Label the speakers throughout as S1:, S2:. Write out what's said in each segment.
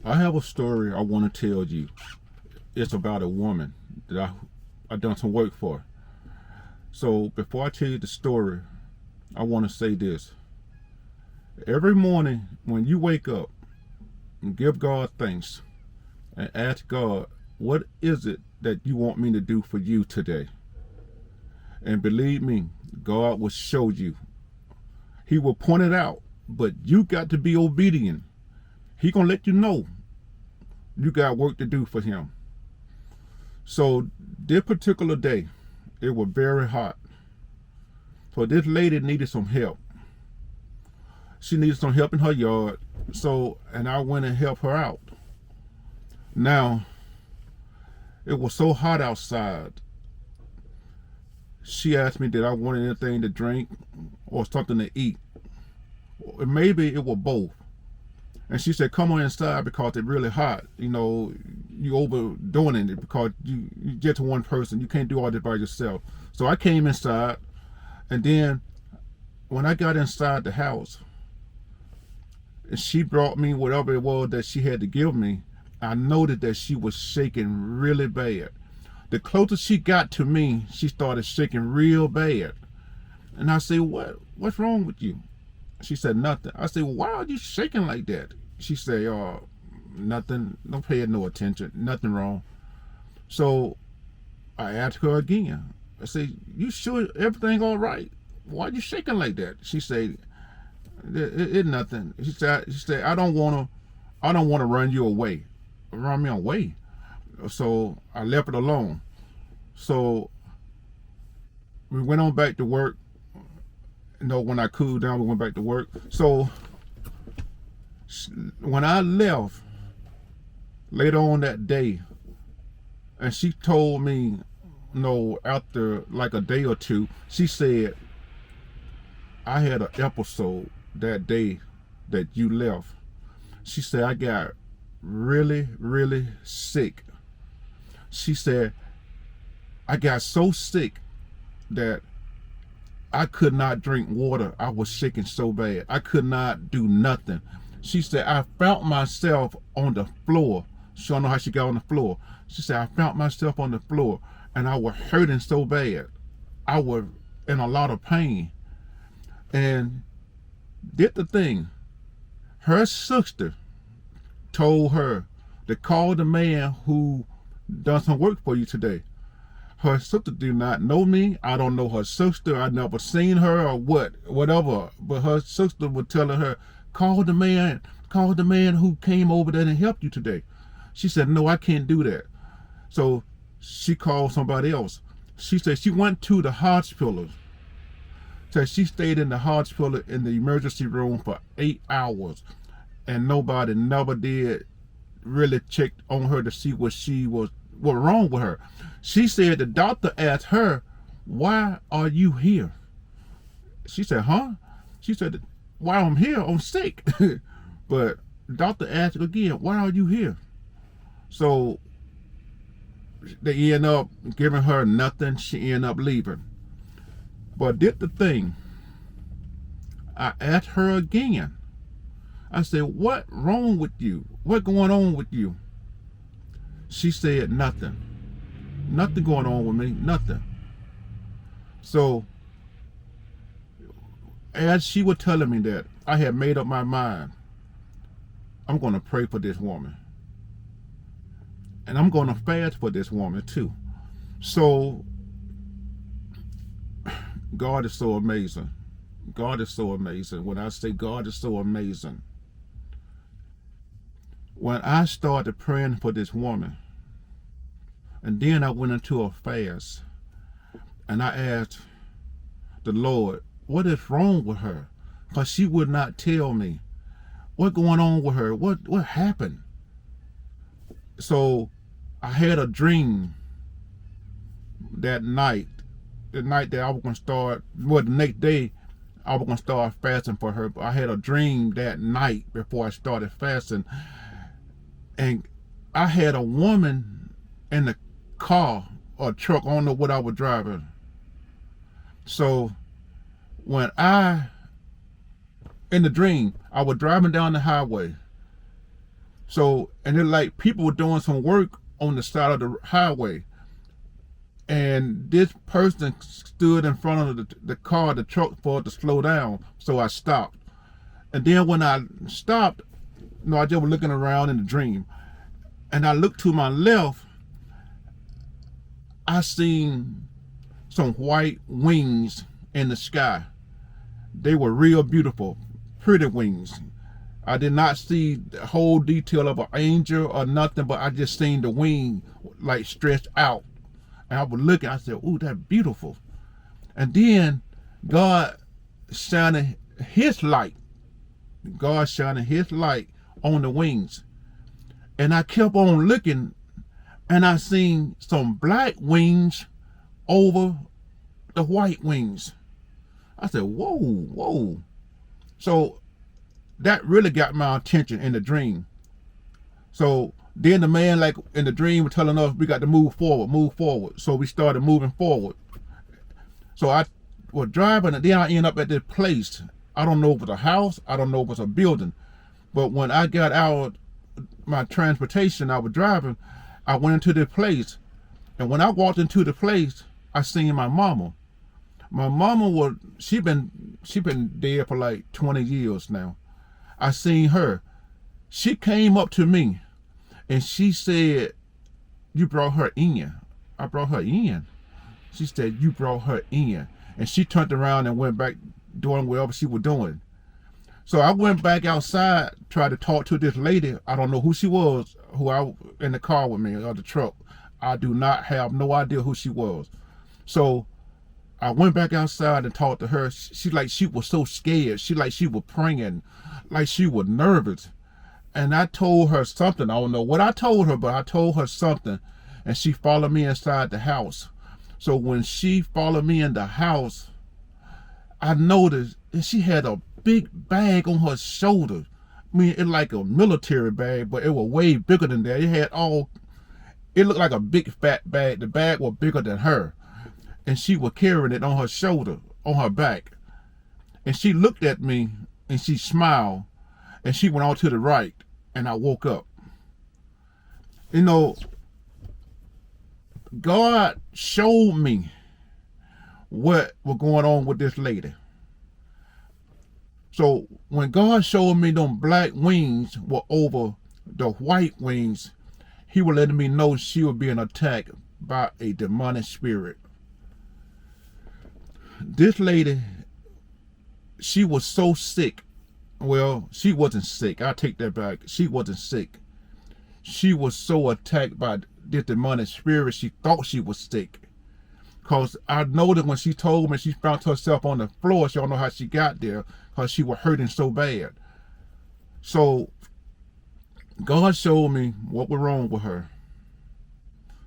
S1: I have a story I want to tell you. It's about a woman that I done some work for. So before I tell you the story, I want to say this. Every morning when you wake up, give God thanks and ask God, what is it that you want me to do for you today? And believe me, God will show you. He will point it out, but you got to be obedient. He gonna let you know you got work to do for him. So this particular day, it was very hot. So this lady needed some help. She needed some help in her yard. And I went and helped her out. Now, it was so hot outside. She asked me, did I want anything to drink or something to eat? Or maybe it was both. And she said, come on inside because it's really hot. You overdoing it because you're just one person. You can't do all this by yourself. So I came inside, and then when I got inside the house, and she brought me whatever it was that she had to give me, I noted that she was shaking really bad. The closer she got to me, she started shaking real bad. And I said, what's wrong with you? She said, nothing. I said, well, why are you shaking like that? She said, nothing, don't pay it no attention, nothing wrong. So I asked her again. I said, you sure everything all right? Why are you shaking like that? She said, it's nothing. She said, I don't want to run you away. Run me away. So I left it alone. So we went on back to work. When I cooled down, we went back to work. So when I left later on that day, and she told me, after like a day or two, she said, I had an episode that day that you left. She said, I got really, really sick. She said, I got so sick that I could not drink water. I was shaking so bad. I could not do nothing. She said, I found myself on the floor. She don't know how she got on the floor. She said, I found myself on the floor and I was hurting so bad. I was in a lot of pain. And did the thing. Her sister told her to call the man who done some work for you today. Her sister do not know me. I don't know her sister. I never seen her or whatever. But her sister was telling her, call the man who came over there and helped you today. She said, no, I can't do that. So she called somebody else. She said she went to the hospital. So she stayed in the hospital in the emergency room for 8 hours. And nobody never did really check on her to see what wrong with her. She said the doctor asked her, why are you here? She said, huh? She said, why I'm here, I'm sick. But the doctor asked again, why are you here? So they end up giving her nothing. She ended up leaving. But did the thing. I asked her again. I said, what wrong with you? What going on with you? She said, nothing. Nothing going on with me, nothing. So, as she was telling me that, I had made up my mind. I'm going to pray for this woman. And I'm going to fast for this woman too. So, God is so amazing. God is so amazing. When I say God is so amazing, when I started praying for this woman, and then I went into a fast, and I asked the Lord, what is wrong with her? Because she would not tell me what's going on with her. What happened? So I had a dream that night, the night that I was going to start, the next day I was going to start fasting for her. But I had a dream that night before I started fasting. And I had a woman in the car or truck, I don't know what I was driving. So when in the dream, I was driving down the highway So, and then like people were doing some work on the side of the highway. And this person stood in front of the car, the truck, for it to slow down. So I stopped. And then when I stopped, I just was looking around in the dream. And I looked to my left, I seen some white wings in the sky. They were real beautiful, pretty wings. I did not see the whole detail of an angel or nothing, but I just seen the wing like stretched out. And I was looking, I said, ooh, that's beautiful. And then God shining his light. God shining his light on the wings. And I kept on looking, and I seen some black wings over the white wings. I said, whoa, whoa. So that really got my attention in the dream. So then the man, like in the dream, was telling us we got to move forward, move forward. So we started moving forward. So I was driving, and then I ended up at this place. I don't know if it's a house, I don't know if it's a building. But when I got out my transportation, I was driving, I went into this place. And when I walked into the place, I seen my mama. My mama she been dead for like 20 years now. I seen her. She came up to me and she said, you brought her in. I brought her in. She said, you brought her in. And she turned around and went back doing whatever she was doing. So I went back outside, tried to talk to this lady. I don't know who she was, who I in the car with me or the truck. I do not have no idea who she was. So I went back outside and talked to her. She was so scared. She was praying, like she was nervous. And I told her something. I don't know what I told her, but I told her something. And she followed me inside the house. So when she followed me in the house, I noticed that she had a big bag on her shoulder. I mean, it's like a military bag, but it was way bigger than that. It looked like a big fat bag. The bag was bigger than her. And she was carrying it on her shoulder, on her back. And she looked at me and she smiled and she went out to the right, and I woke up. You know, God showed me what was going on with this lady. So when God showed me them black wings were over the white wings, he was letting me know she was being attacked by a demonic spirit. This lady, she was so sick. Well, she wasn't sick. I take that back. She wasn't sick. She was so attacked by this demonic spirit, she thought she was sick. Because I know that when she told me she found herself on the floor, she don't know how she got there, because she was hurting so bad. So God showed me what was wrong with her.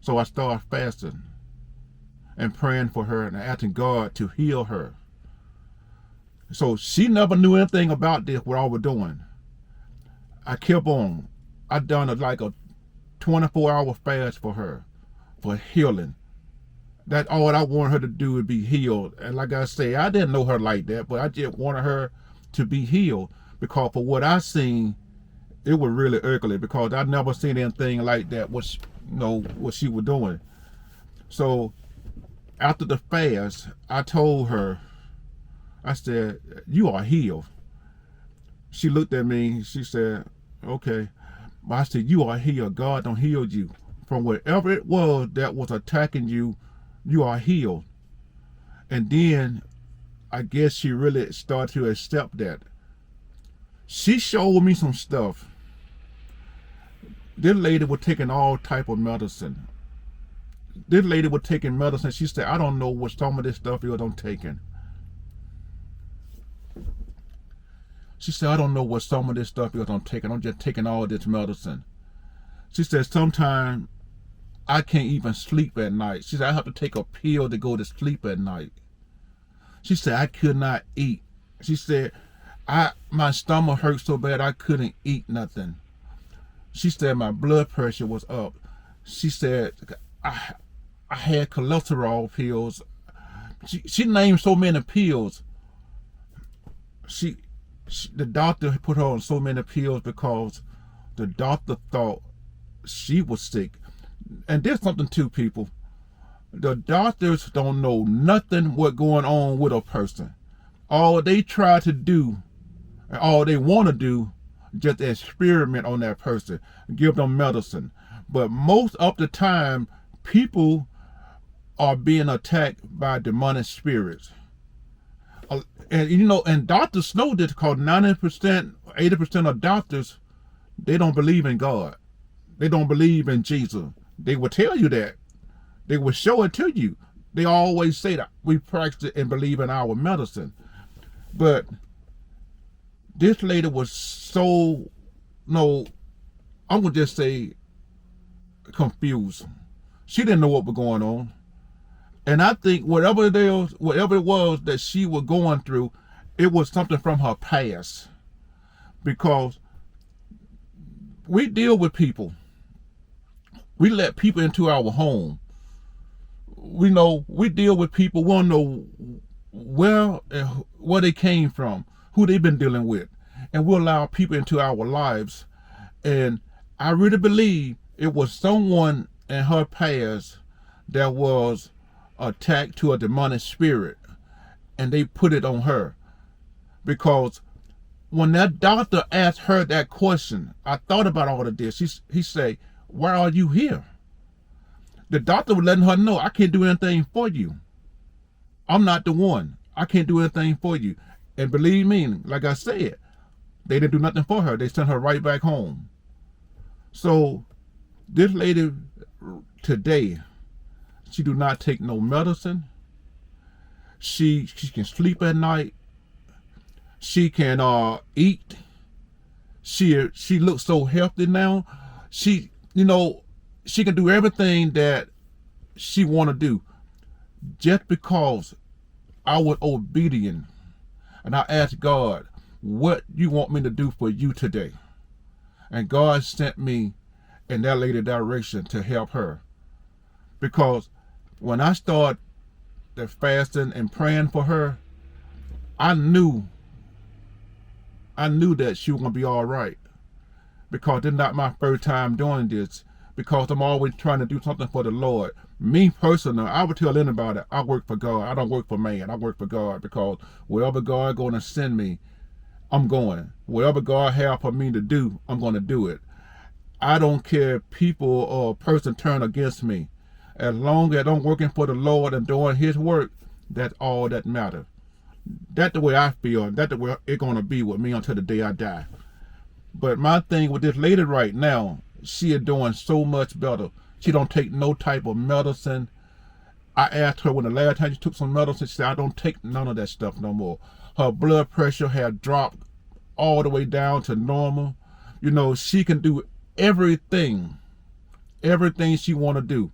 S1: So I started fasting and praying for her and asking God to heal her. So she never knew anything about this, what I was doing. I kept on. I done like a 24-hour fast for her, for healing. That's all I wanted her to do, is be healed. And like I say, I didn't know her like that, but I just wanted her to be healed, because for what I seen, it was really ugly, because I never seen anything like that, what she was doing. So after the fast, I told her, I said, you are healed. She looked at me, she said, okay. But I said, you are healed. God done healed you. From whatever it was that was attacking you, you are healed. And then I guess she really started to accept that. She showed me some stuff. This lady was taking all type of medicine. This lady was taking medicine. She said, I don't know what some of this stuff is I'm taking. She said, I don't know what some of this stuff is I'm taking. I'm just taking all this medicine. She said, sometimes I can't even sleep at night. She said, I have to take a pill to go to sleep at night. She said, I could not eat. She said, my stomach hurt so bad I couldn't eat nothing. She said, my blood pressure was up. She said, I had cholesterol pills. She named so many pills. The doctor put her on so many pills because the doctor thought she was sick. And there's something to people. The doctors don't know nothing what going on with a person. All they try to do, and all they want to do, just experiment on that person, give them medicine. But most of the time, people are being attacked by demonic spirits. And doctors know this, because 90%, 80% of doctors, they don't believe in God. They don't believe in Jesus. They will tell you that. They will show it to you. They always say that we practice and believe in our medicine. But this lady was so, I'm going to just say, confused. She didn't know what was going on. And I think whatever it was that she was going through, it was something from her past. Because we deal with people. We let people into our home. We deal with people. We don't know where they came from, who they've been dealing with. And we allow people into our lives. And I really believe it was someone in her past that was attacked to a demonic spirit, and they put it on her. Because when that doctor asked her that question, I thought about all of this. He said, "Why are you here?" The doctor was letting her know, "I can't do anything for you. I'm not the one. I can't do anything for you." And believe me, like I said, they didn't do nothing for her. They sent her right back home. So this lady today, she do not take no medicine. She can sleep at night. She can eat. She looks so healthy now. She can do everything that she want to do, just because I was obedient. And I asked God, "What you want me to do for you today?" And God sent me in that lady direction to help her. Because when I started the fasting and praying for her, I knew that she was going to be all right. Because it's not my first time doing this. Because I'm always trying to do something for the Lord. Me personally, I would tell anybody, I work for God. I don't work for man. I work for God. Because wherever God going to send me, I'm going. Whatever God have for me to do, I'm going to do it. I don't care if people or a person turn against me. As long as I'm working for the Lord and doing His work, that's all that matters. That's the way I feel. That's the way it's going to be with me until the day I die. But my thing with this lady right now, she is doing so much better. She don't take no type of medicine. I asked her when the last time she took some medicine, she said, "I don't take none of that stuff no more." Her blood pressure had dropped all the way down to normal. She can do everything she want to do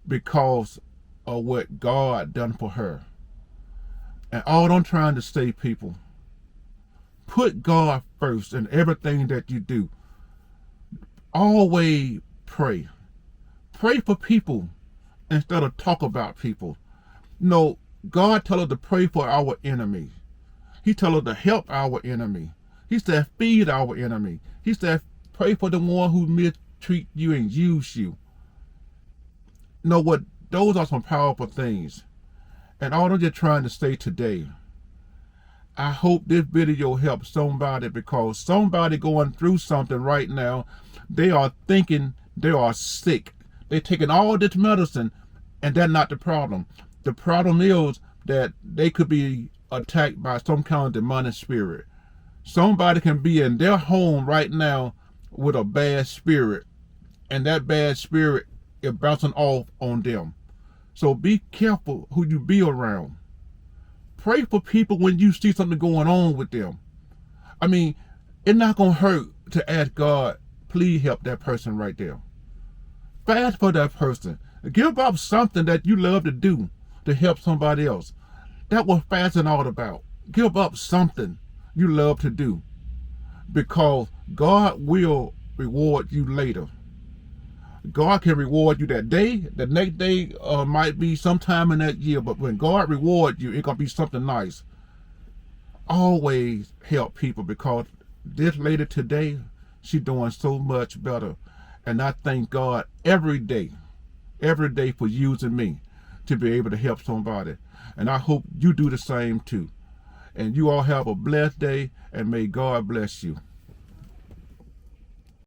S1: because of what God done for her. And all I'm trying to say, people, put God first in everything that you do. Always pray. Pray for people instead of talk about people. God tells us to pray for our enemy. He tells us to help our enemy. He said, feed our enemy. He said, pray for the one who mistreat you and use you. Those are some powerful things. And all I'm just trying to say today, I hope this video helps somebody, because somebody going through something right now, they are thinking they are sick. They're taking all this medicine, and that's not the problem. The problem is that they could be attacked by some kind of demonic spirit. Somebody can be in their home right now with a bad spirit, and that bad spirit is bouncing off on them. So be careful who you be around. Pray for people when you see something going on with them. I mean, it's not going to hurt to ask God, please help that person right there. Fast for that person. Give up something that you love to do to help somebody else. That's what fasting all about. Give up something you love to do, because God will reward you later. God can reward you that day. The next day might be sometime in that year, but when God rewards you, it's going to be something nice. Always help people, because this lady today, She's doing so much better. And I thank God every day for using me to be able to help somebody. And I hope you do the same too. And you all have a blessed day, and may God bless you.